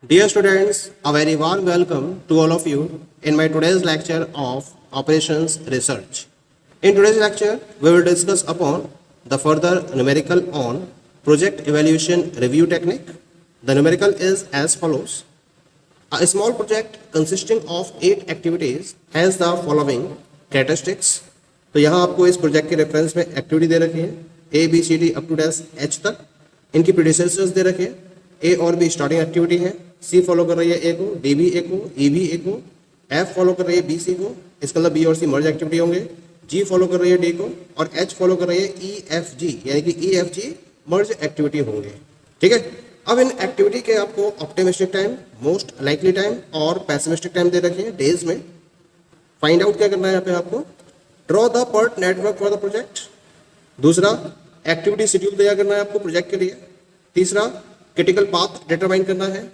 Dear students, a very warm welcome to all of you in my today's lecture of Operations Research. In today's lecture, we will discuss upon the further numerical on project evaluation review technique. The numerical is as follows. A small project consisting of 8 activities has the following characteristics. तो यहाँ आपको इस project के reference में activity दे रखी है A B C D up to dash H तक. इनकी प्रीडिसेसर्स दे रखे हैं. ए और बी स्टार्टिंग एक्टिविटी है. सी फॉलो कर रही है ए को, डी भी ए को, ई भी ए को, एफ फॉलो कर रही है बी सी को. इसका मतलब बी और सी मर्ज एक्टिविटी होंगे. जी फॉलो कर रही है डी को और एच फॉलो कर रही है ई एफ जी, यानी कि ई एफ जी मर्ज एक्टिविटी होंगे. ठीक है. अब इन एक्टिविटी के आपको optimistic time, most likely time और पेसिमिस्टिक टाइम दे रखे हैं डेज में. फाइंड आउट क्या करना है यहाँ पे आपको, draw the PERT network for the project. दूसरा, एक्टिविटी शेड्यूल तैयार करना है आपको प्रोजेक्ट के लिए. तीसरा, क्रिटिकल पाथ डिटरमाइन करना है.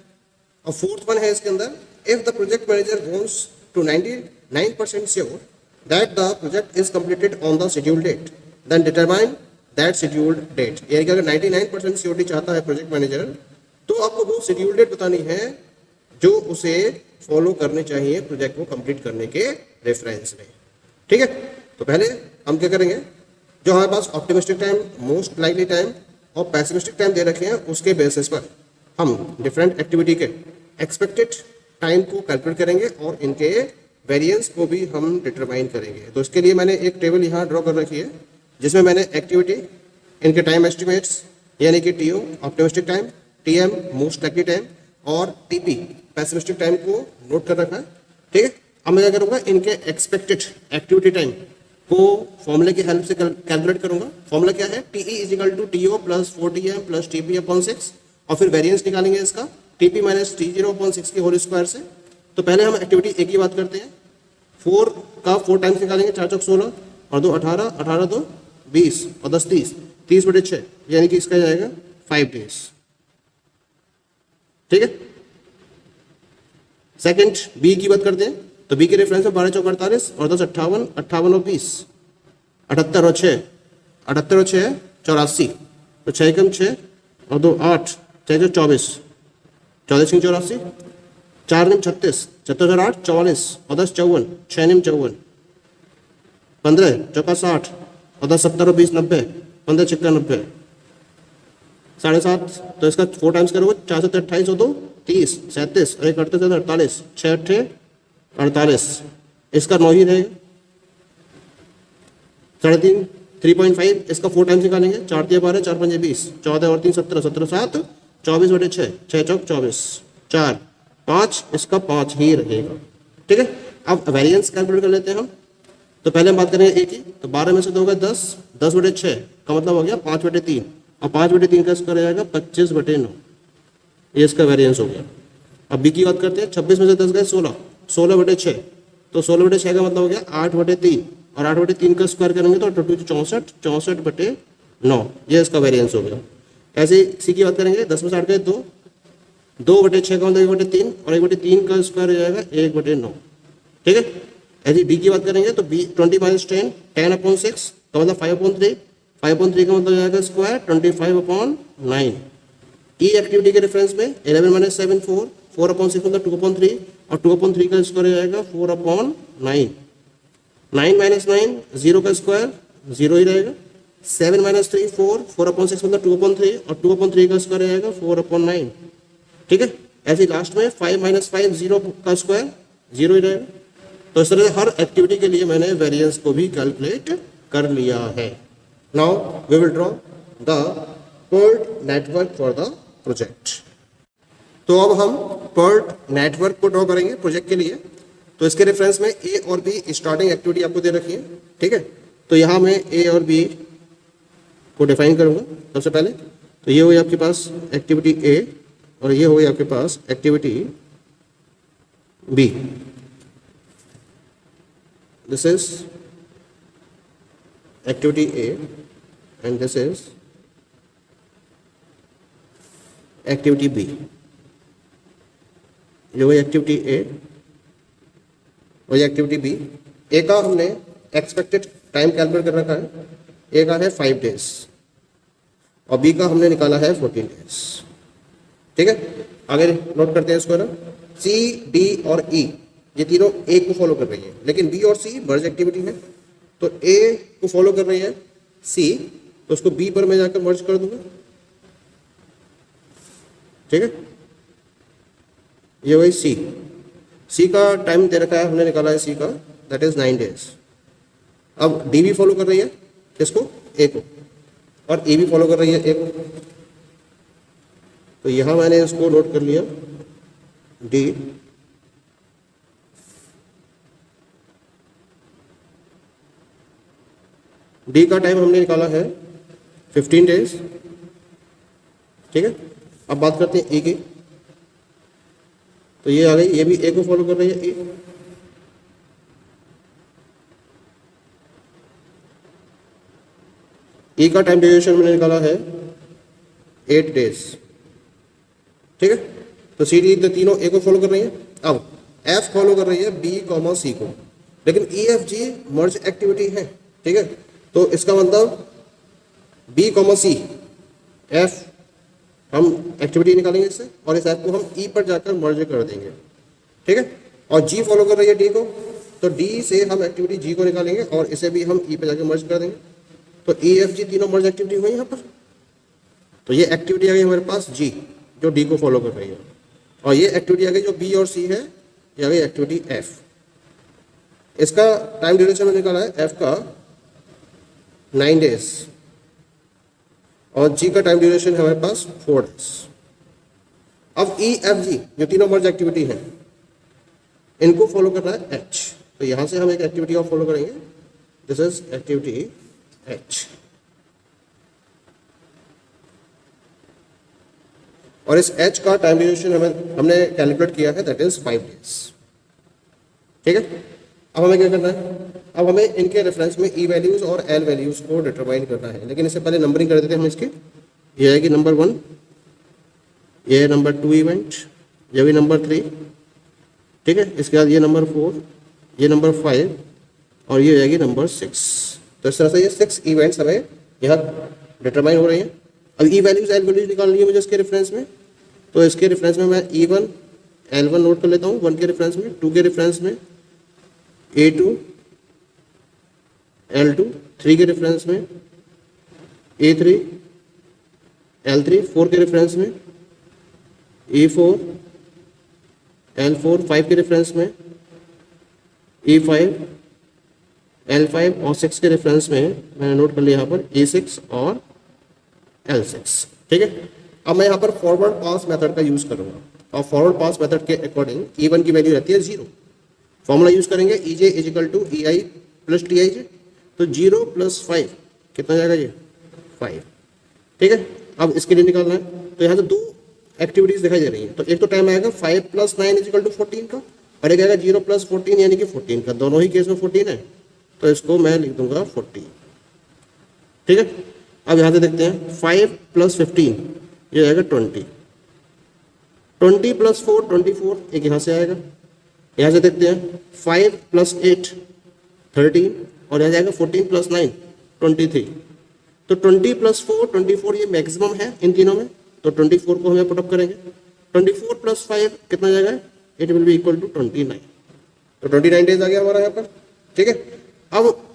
और फोर्थ वन है इसके अंदर, if the project manager wants to 99% sure that the project is completed on the schedule date then determine that scheduled date. यानी कि अगर 99% श्योरिटी चाहता है प्रोजेक्ट मैनेजर तो आपको वो शेड्यूल डेट बतानी है जो उसे फॉलो करने चाहिए प्रोजेक्ट को कंप्लीट करने के रेफरेंस में. ठीक है. तो पहले हम क्या करेंगे, जो हमारे पास optimistic time, most likely time और पेसिमिस्टिक टाइम दे रखे हैं उसके बेसिस पर हम डिफरेंट एक्टिविटी के एक्सपेक्टेड टाइम को कैलकुलेट करेंगे और इनके वेरिएंस को भी हम डिटरमाइन करेंगे. तो इसके लिए मैंने एक टेबल यहाँ ड्रॉ कर रखी है जिसमें मैंने एक्टिविटी, इनके टाइम एस्टिमेट्स यानी कि T O optimistic time, T M most likely time और टीपी पेसिमिस्टिक टाइम को नोट कर रखा है. ठीक है. अब मैं क्या करूँगा, इनके एक्सपेक्टेड एक्टिविटी टाइम को फॉर्मूले की हेल्प से कैलकुलेट करूंगा. फॉर्मूला क्या है, T E is equal to T O plus 4TM plus T P upon 6 और फिर वेरिएंस निकालेंगे इसका टीपी माइनस T0 अपॉन 6 के होल स्क्वायर से. तो पहले हम एक्टिविटी ए की बात करते हैं. 4 का 4 टाइम्स निकालेंगे, 4 चौक 16 और 2 18, 18 2 20 और 10 30, 30 बटे 6 यानी कि इसका जाएगा 5 डेज. ठीक है. सेकंड बी की बात करते हैं. तो बी के रेफरेंस में 12 चौक 48 और 10 58, 58 और 20 78 और 6, 78 और 6 84. तो 6 कम 6 और 2 8, 6 24, 14 84, 4 निम 36, 76 और 8 44 और 10 54, 6 निम 54, 15 चौका 60 और 10 70 और 20 90, 15 छक्का 90, 7.5. तो इसका 4 टाइम्स करोगे, 4 7 28 और 2 30, 37 और 1 38 48, 6 8 48. इसका 9 ही रहेगा. 3.5 3.5 इसका 4 टाइम्स निकालेंगे, 4 3 12, 4 5 20, 14 और 3 17, 17 7 24 बटे 6, 6 चौक 24, 4 5 इसका 5 ही रहेगा. ठीक है. अब वेरिएंस कैलकुलेट कर लेते हैं हम. तो पहले हम बात करेंगे ए की. तो 12 में से 2 होगा 10, 10 बटे 6 का मतलब हो गया 5 बटे 3 और 5 बटे 3 का स्क्वायर जाएगा 25 बटे 9. ये इसका वेरिएंस हो गया. अब बी की बात करते हैं. 26 में से 10 गए 16, 16 बटे 6. तो 16 बटे 6 का मतलब हो गया 8 बटे 3 और 8 बटे 3 का स्क्वायर करेंगे तो 64, 64 बटे 9. ये इसका वेरिएंस हो गया. ऐसे सी की बात करेंगे. 10 में से 8 गए 2, 2 बटे 6 का मतलब 1 बटे 3 और 1 बटे 3 का स्क्वायर हो जाएगा 1 बटे 9. ठीक है. ऐसे डी की बात करेंगे तो बी 20 माइनस 10, 10 अपॉन 6 का मतलब 5 अपॉन 3, 5 अपॉन 3 का मतलब हो जाएगा स्क्वायर 25 अपॉन 9. ई एक्टिविटी के रेफरेंस में 11 माइनस 7 4, 4 अपॉन 6 मतलब 2 अपॉन 3 और 2 अपॉन 3 का स्क्वायर हो जाएगा 4 अपॉन 9. 9 माइनस 9 0 का स्क्वायर 0 ही रहेगा. 7 माइनस 3 4, 4 अपॉन 6 मतलब 2 अपॉन 3 और 2 अपॉन 3 का स्क्वायर हो जाएगा 4 अपॉन 9. ठीक है. ऐसे लास्ट में 5 माइनस 5 0 का स्क्वायर 0 ही रहेगा. तो इस तरह से हर एक्टिविटी के लिए मैंने वेरिएंस को भी कैलकुलेट कर लिया है. Now we will draw the PERT network for the project. तो अब हम PERT नेटवर्क को ड्रॉ करेंगे प्रोजेक्ट के लिए. तो इसके रेफरेंस में ए और बी स्टार्टिंग एक्टिविटी आपको दे रखी है. ठीक है. तो यहाँ मैं ए और बी को डिफाइन करूंगा. सबसे पहले तो ये हुई आपके पास एक्टिविटी ए और ये हुई आपके पास activity B. This is activity A and this is activity B. ये हुई एक्टिविटी ए और ये एक्टिविटी बी. ए का हमने एक्सपेक्टेड टाइम कैलकुलेट कर रखा है. ए का है 5 डेज और बी का हमने निकाला है 14 डेज. ठीक है. आगे नोट करते हैं इसको ना, सी डी और ई ये तीनों ए को फॉलो कर रही है, लेकिन बी और सी मर्ज एक्टिविटी है। तो ए को फॉलो कर रही है सी, तो उसको बी पर मैं जाकर मर्ज कर दूंगा। ठीक है, ये वही सी का टाइम दे रखा है, हमने निकाला है सी का, दैट इज 9 days। अब डी भी फॉलो कर रही है किसको, ए को, और ए भी फॉलो कर रही है ए को। तो यहां मैंने इसको नोट कर लिया डी, डी का टाइम हमने निकाला है 15 days। ठीक है, अब बात करते हैं ए की। तो ये आ गई, ये भी ए को फॉलो कर रही है ए। ई का टाइम ड्यूरेशन मैंने निकाला है 8 days। ठीक है, तो सी डी तो तीनों ए को फॉलो कर रही है। अब एफ फॉलो कर रही है बी कॉमा सी को, लेकिन ई एफ जी मर्ज एक्टिविटी है। ठीक है, तो इसका मतलब बी कॉमा सी एफ हम एक्टिविटी निकालेंगे इससे, और इस एफ को हम ई पर जाकर मर्ज कर देंगे। ठीक है, और जी फॉलो कर रही है डी को, तो डी से हम एक्टिविटी जी को निकालेंगे और इसे भी हम ई पे जाकर मर्ज कर देंगे। तो ई एफ जी तीनों मर्ज एक्टिविटी हुई यहाँ पर। तो ये एक्टिविटी आ गई हमारे पास जी, जो डी को फॉलो कर रही है, और ये एक्टिविटी आ गई जो बी और सी है, ये आ गई एक्टिविटी एफ। इसका टाइम ड्यूरेशन में निकाला है एफ का 9 days, और जी का टाइम ड्यूरेशन है हमारे पास 4 days। अब ई एफ जी जो तीनों मर्ज एक्टिविटी है, इनको फॉलो कर रहा है एच। तो यहां से हम एक एक्टिविटी और फॉलो करेंगे, दिस इज एक्टिविटी एच, और इस एच का टाइम ड्यूरेशन हमने कैलकुलेट किया है, दैट इज 5 days। ठीक है, अब हमें क्या करना है, अब हमें इनके रेफरेंस में ई वैल्यूज और एल वैल्यूज को डिटरमाइन करना है, लेकिन इससे पहले नंबरिंग कर देते हैं हम इसकी। ये है कि नंबर 1, ये नंबर 2 इवेंट, ये भी नंबर 3। ठीक है, इसके बाद ये नंबर 4, ये नंबर 5, और ये जाएगी नंबर 6। तो इस तरह से ये 6 इवेंट्स हमें यहाँ डिटरमाइन हो रही हैं। अब ई वैल्यूज एल वैल्यूज निकालनी है मुझे इसके रेफरेंस में। तो इसके रेफरेंस में मैं E1 L1 नोट कर लेता हूँ 1 के रेफरेंस में, 2 के रेफरेंस में A2 L2, 3 के रेफरेंस में A3 L3, 4 के रेफरेंस में E4 L4, 5 के रेफरेंस में E5 L5, और 6 के रेफरेंस में मैंने नोट कर लिया यहाँ पर A6 और L6। ठीक है, अब मैं यहाँ पर फॉरवर्ड पास मेथड का यूज करूंगा, और फॉरवर्ड पास मेथड के अकॉर्डिंग E1 की वैल्यू रहती है 0। फॉर्मूला यूज करेंगे EJ is equal to EI plus TIJ। तो 0 + 5 कितना जाएगा, ये 5। ठीक है, अब इसके लिए निकालना है। तो यहाँ से 2 एक्टिविटीज दिखाई दे रही हैं। तो एक तो टाइम आएगा 5 + 9 इज इक्वल टू 14 का, और एक आएगा 0 + 14 यानी कि 14 का। दोनों ही केस में 14 है, तो इसको मैं लिख दूंगा 40। ठीक है, अब यहाँ से देखते हैं 5 + 15 ये आएगा 20, 20 + 4 24, एक यहाँ से आएगा। यहाँ से देखते हैं 5 + 8 13, और यहाँ जाएगा 14 + 9 23। तो 20 + 4 24 ये मैक्सिमम है इन तीनों में, तो 24 को हमें पुटअप करेंगे। 24 + 5 कितना जाएगा, it will be equal to 29। तो 29 डेज आ गया हमारा यहाँ पर। ठीक है, अब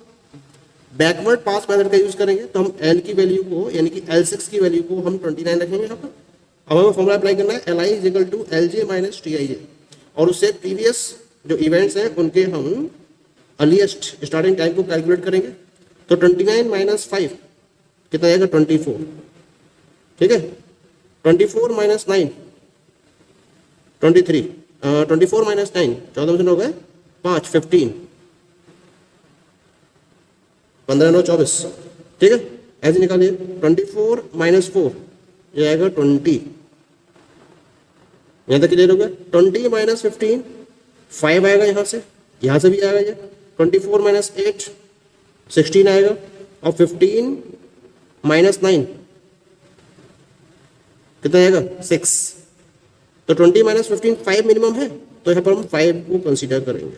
बैकवर्ड पास मेथड का यूज करेंगे, तो हम L की वैल्यू को यानी कि L6 की वैल्यू को हम 29 रखेंगे यहाँ पर। अब हमें फॉर्मूला अप्लाई करना है Li is equal to LJ minus TIJ, और उससे प्रीवियस जो इवेंट्स हैं उनके हम अर्लीस्ट स्टार्टिंग टाइम को कैलकुलेट करेंगे। तो 29 - 5 कितना आएगा, 24। ठीक है, 24 - 9 23, 24 - 9 14 दिन हो गए, 5 15, 15 9 24। ठीक है, ऐसे निकालिए 24 - 4 ये आएगा 20। यहाँ तक क्लियर हो गया। 20 - 15 5 आएगा, यहाँ से भी आएगा ये। 24 - 8 16 आएगा, और 15 - 9 कितना आएगा, 6। तो 20 - 15 5 मिनिमम है, तो यहाँ पर हम 5 को कंसीडर करेंगे।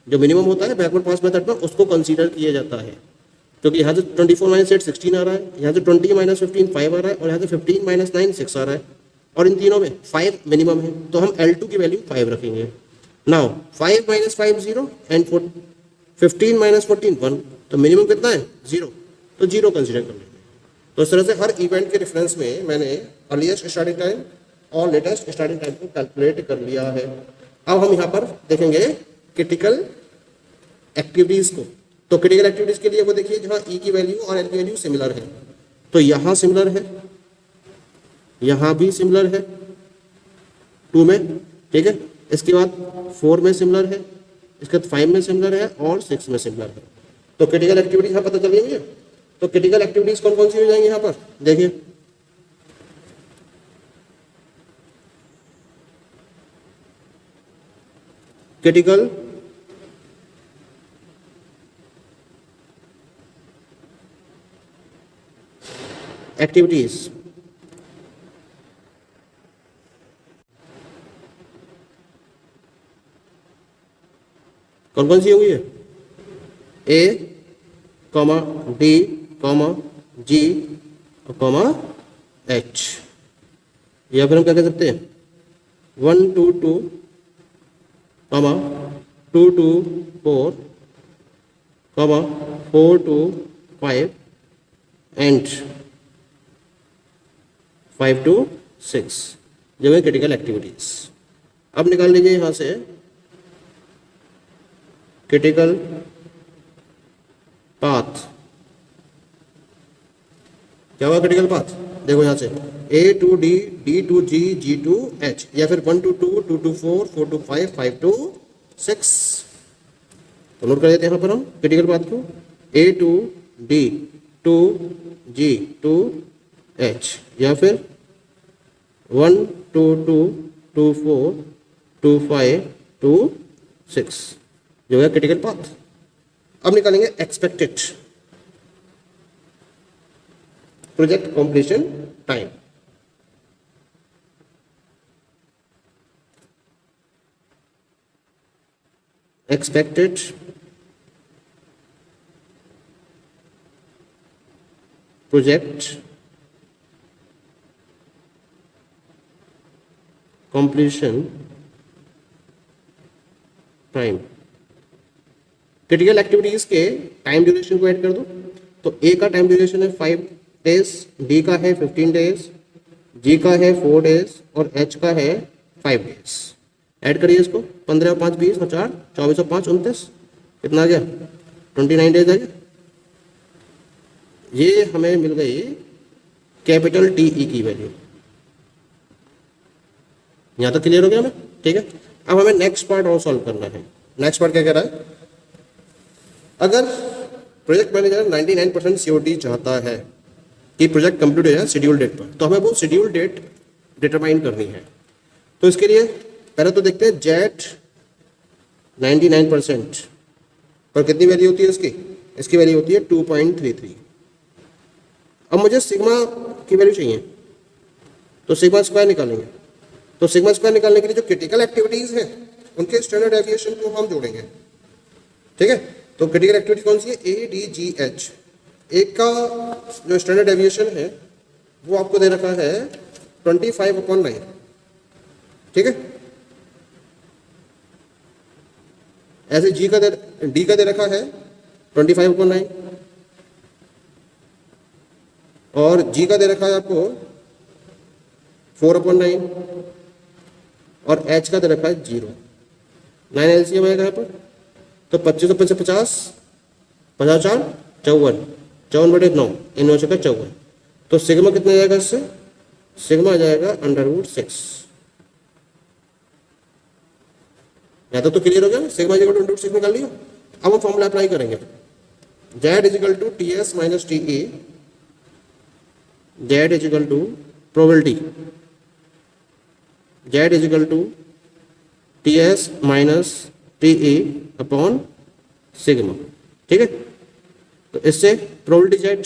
जो मिनिमम होता है बैकवर्ड पास मेथड में उसको कंसीडर किया जाता है, क्योंकि यहाँ से 24 - 8 16 आ रहा है, यहाँ से 20 - 15 5 आ रहा है, और यहाँ से 15 - 9 6 आ रहा है। और इन तीनों में 5 मिनिमम है, तो हम L2 की वैल्यू 5 रखेंगे। नाउ 5 माइनस 5 0 एंड 15 माइनस 14 1, तो मिनिमम कितना है 0, तो 0 कंसिडर कर लेंगे। तो इस तरह से हर इवेंट के रेफरेंस में मैंने अर्लीस्ट स्टार्टिंग टाइम और लेटेस्ट स्टार्टिंग टाइम को कैलकुलेट कर लिया है। अब हम यहाँ पर देखेंगे क्रिटिकल एक्टिविटीज को। तो क्रिटिकल एक्टिविटीज के लिए वो देखिए जहाँ ई की वैल्यू और एल की वैल्यू सिमिलर है, तो यहाँ सिमिलर है, यहाँ भी सिमिलर है 2 में, ठीक है। इसके बाद 4 में सिमिलर है, इसके बाद 5 में सिमिलर है और 6 में सिमिलर है। तो क्रिटिकल एक्टिविटीज यहाँ पता चल गई मुझे। तो क्रिटिकल एक्टिविटीज कौन कौन सी हो जाएंगी यहाँ पर देखिए, क्रिटिकल एक्टिविटीज कौन कौन सी होगी, ए कॉमा डी कॉमा जी और कॉमा एच, या फिर हम क्या कह सकते हैं 1 2 2 कॉमा 2 2 4 कॉमा 4 2 5 एंड 5 to 6 जो है क्रिटिकल एक्टिविटीज। अब निकाल लीजिए यहां से क्रिटिकल पाथ। क्या हुआ क्रिटिकल पाथ, देखो यहां से A to D, D to G, G to H, या फिर 1 to 2, 2 to 4, 4 to 5, 5 to 6। तो नोट कर देते हैं यहाँ पर हम क्रिटिकल पाथ को, A to D to G to H, या फिर 1 2 2 2 4 2 5 2 6 जो है क्रिटिकल पाथ। अब निकालेंगे expected project completion time. Expected project completion time. Critical activities के टाइम ड्यूरेशन को ऐड कर दो। तो ए का टाइम ड्यूरेशन है 5 डेज, डी का है 15 डेज, जी का है 4 डेज और एच का है 5 डेज। ऐड करिए इसको, 15 और 5 20 और 4 24 और 5 29, कितना आ गया 29 डेज आ गया। ये हमें मिल गई कैपिटल टी ई की वैल्यू। यहाँ तक क्लियर हो गया हमें, ठीक है। अब हमें नेक्स्ट पार्ट और सॉल्व करना है। नेक्स्ट पार्ट क्या कह रहा है, अगर प्रोजेक्ट मैनेजर 99% सीओटी चाहता है कि प्रोजेक्ट कंप्लीट हो जाए शेड्यूल डेट पर, तो हमें वो शेड्यूल डेट डिटरमाइन करनी है। तो इसके लिए पहले तो देखते हैं जेट 99% पर कितनी वैल्यू होती है इसकी वैल्यू होती है 2.33। अब मुझे सिग्मा की वैल्यू चाहिए, तो सिग्मा स्क्वायर निकालेंगे। तो सिग्मा स्क्वायर निकालने के लिए जो क्रिटिकल एक्टिविटीज है उनके स्टैंडर्ड डेविएशन को हम जोड़ेंगे, ठीक है। तो क्रिटिकल एक्टिविटी कौन सी है, ए डी जी एच। एक का जो स्टैंडर्ड डेविएशन है वो आपको दे रखा है 25/9, ठीक है। ऐसे डी का दे रखा है 25/9 और जी का दे रखा है आपको 4/9 और एच का दे रखा है 0। 9 एलसीएम आएगा यहाँ पर, तो 25 और 50 50 54 54 54/9 इन 9 का 54। तो सिग्मा कितना जाएगा इससे, सिग्मा आ जाएगा √6। या तो क्लियर हो गया, सिग्मा √6 निकाल लिया। अब हम फॉर्मूला अप्लाई करेंगे, Z is equal to T S minus T A, Z is equal to probability, Z is equal to T S minus T A upon sigma, ठीक है। तो इससे प्रोबेबिलिटी जेड,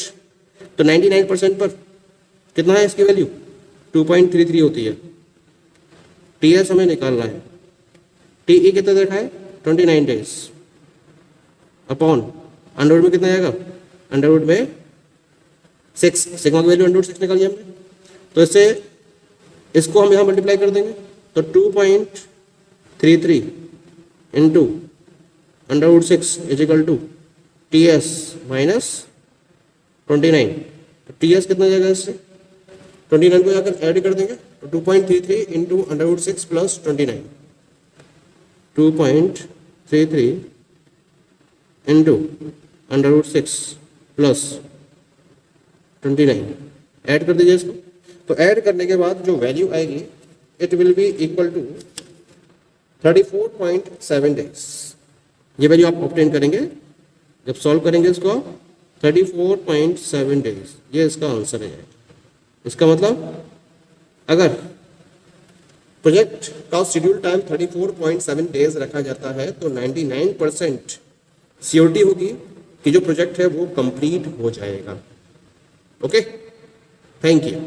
तो 99% पर कितना है इसकी वैल्यू 2.33 होती है। टी एस हमें निकालना है, टी ई कितना देखा है 29 डेज अपॉन अंडरवुड में कितना आएगा, अंडरवुड में 6, सिग्मा की वैल्यू √6 निकाली हमने। तो इससे इसको हम यहाँ मल्टीप्लाई कर देंगे तो 2.33 into √6 is equal to TS minus 29। तो TS कितना जाएगा इससे, 29 को जाकर ऐड कर देंगे तो 2.33 into √6 plus 29, 2.33 into √6 plus 29 add कर दीजिए इसको। तो ऐड करने के बाद जो वैल्यू आएगी it will be equal to 34.7 days. ये वैल्यू आप ऑब्टेन करेंगे जब सॉल्व करेंगे इसको 34.7 डेज, ये इसका आंसर है। इसका मतलब अगर प्रोजेक्ट का शेड्यूल टाइम 34.7 डेज रखा जाता है तो 99% सियोरिटी होगी कि जो प्रोजेक्ट है वो कंप्लीट हो जाएगा। Okay, thank you.